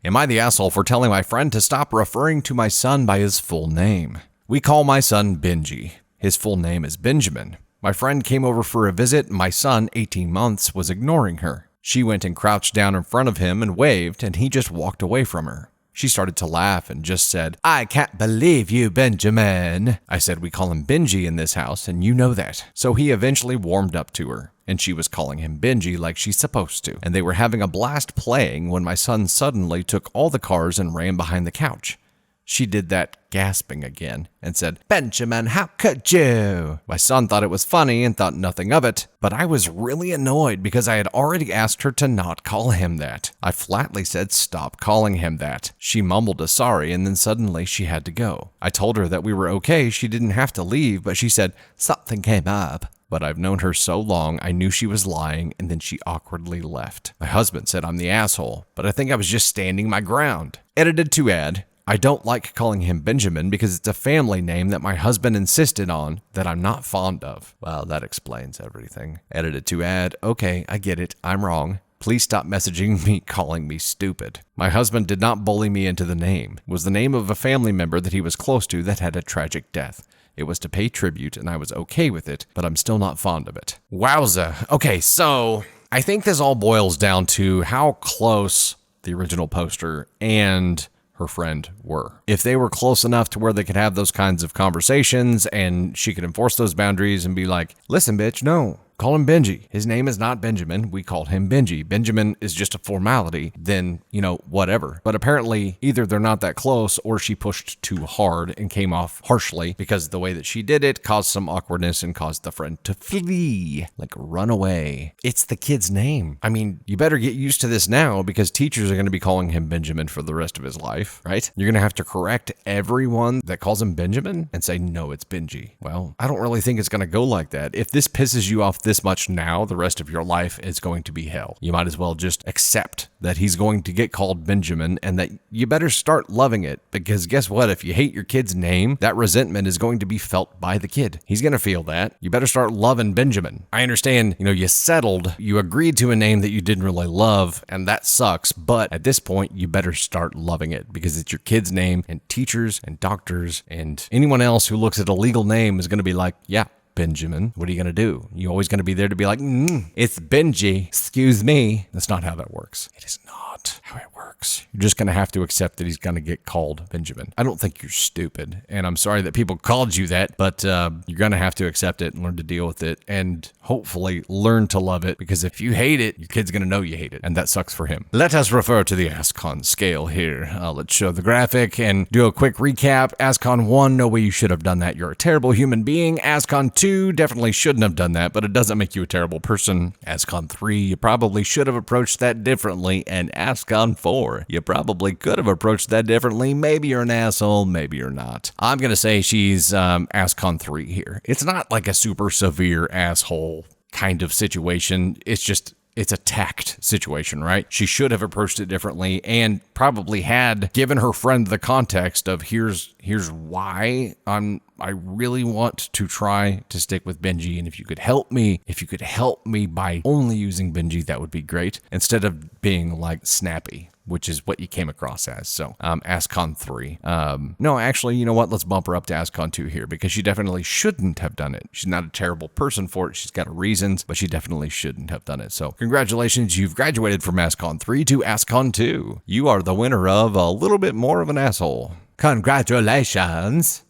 Am I the asshole for telling my friend to stop referring to my son by his full name? We call my son Benji. His full name is Benjamin. My friend came over for a visit and my son, 18 months, was ignoring her. She went and crouched down in front of him and waved, and he just walked away from her. She started to laugh and just said, "I can't believe you, Benjamin." I said, "We call him Benji in this house, and you know that." So he eventually warmed up to her, and she was calling him Benji like she's supposed to. And they were having a blast playing when my son suddenly took all the cars and ran behind the couch. She did that gasping again and said, "Benjamin, how could you?" My son thought it was funny and thought nothing of it, but I was really annoyed because I had already asked her to not call him that. I flatly said, "Stop calling him that." She mumbled a sorry and then suddenly she had to go. I told her that we were okay, she didn't have to leave, but she said, "Something came up." But I've known her so long, I knew she was lying, and then she awkwardly left. My husband said I'm the asshole, but I think I was just standing my ground. Edited to add, I don't like calling him Benjamin because it's a family name that my husband insisted on that I'm not fond of. Well, that explains everything. Edited to add, okay, I get it, I'm wrong. Please stop messaging me calling me stupid. My husband did not bully me into the name. It was the name of a family member that he was close to that had a tragic death. It was to pay tribute and I was okay with it, but I'm still not fond of it. Wowza. Okay, so I think this all boils down to how close the original poster and her friend were. If they were close enough to where they could have those kinds of conversations and she could enforce those boundaries and be like, "Listen, bitch, no. Call him Benji. His name is not Benjamin. We called him Benji. Benjamin is just a formality." Then, whatever. But apparently, either they're not that close or she pushed too hard and came off harshly because the way that she did it caused some awkwardness and caused the friend to flee, like run away. It's the kid's name. I mean, you better get used to this now because teachers are going to be calling him Benjamin for the rest of his life, right? You're going to have to correct everyone that calls him Benjamin and say, "No, it's Benji." Well, I don't really think it's going to go like that. If this pisses you off this much now, the rest of your life is going to be hell. You might as well just accept that he's going to get called Benjamin and that you better start loving it, because guess what? If you hate your kid's name, that resentment is going to be felt by the kid. He's going to feel that. You better start loving Benjamin. I understand, you settled, you agreed to a name that you didn't really love, and that sucks, but at this point, you better start loving it because it's your kid's name, and teachers and doctors and anyone else who looks at a legal name is going to be like, "Yeah, Benjamin, what are you going to do?" You're always going to be there to be like, "It's Benji, excuse me." That's not how that works. It is not how it works. You're just going to have to accept that he's going to get called Benjamin. I don't think you're stupid, and I'm sorry that people called you that, but you're going to have to accept it and learn to deal with it, and hopefully learn to love it, because if you hate it, your kid's going to know you hate it, and that sucks for him. Let us refer to the ASCON scale here. Let's show the graphic and do a quick recap. ASCON 1, no way you should have done that. You're a terrible human being. ASCON 2, definitely shouldn't have done that, but it doesn't make you a terrible person. ASCON 3, you probably should have approached that differently. And ASCON 4, you probably could have approached that differently. Maybe you're an asshole, maybe you're not. I'm going to say she's ASCON 3 here. It's not like a super severe asshole kind of situation. It's a tact situation, right? She should have approached it differently and probably had given her friend the context of here's why I really want to try to stick with Benji, and if you could help me by only using Benji, that would be great, instead of being like snappy, which is what you came across as. So ASCON 3. No, actually, you know what? Let's bump her up to ASCON 2 here, because she definitely shouldn't have done it. She's not a terrible person for it. She's got reasons, but she definitely shouldn't have done it. So congratulations, you've graduated from ASCON 3 to ASCON 2. You are the winner of a little bit more of an asshole. Congratulations.